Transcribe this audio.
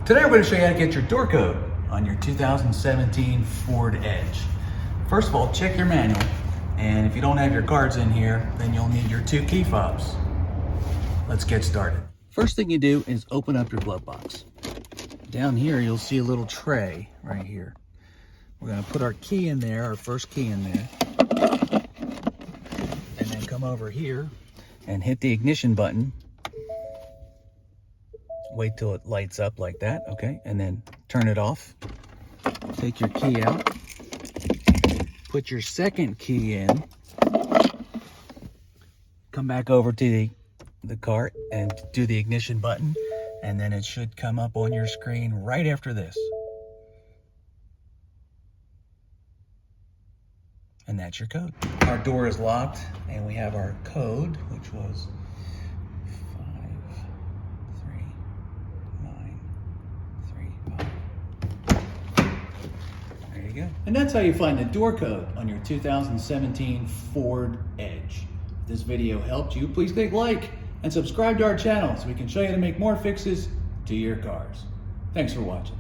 Today we're going to show you how to get your door code on your 2017 Ford Edge. First of all, check your manual, and if you don't have your cards in here, then you'll need your 2 key fobs. Let's get started. First thing you do is open up your glove box. Down here you'll see a little tray right here. We're going to put our key in there, our first key in there, and then come over here and hit the ignition button. Wait till it lights up like that, okay? And then turn it off. Take your key out. Put your second key in. Come back over to the cart and do the ignition button. And then it should come up on your screen right after this. And that's your code. Our door is locked and we have our code, which was 53935. There you go. And that's how you find the door code on your 2017 Ford Edge. If this video helped you, please click like and subscribe to our channel so we can show you how to make more fixes to your cars. Thanks for watching.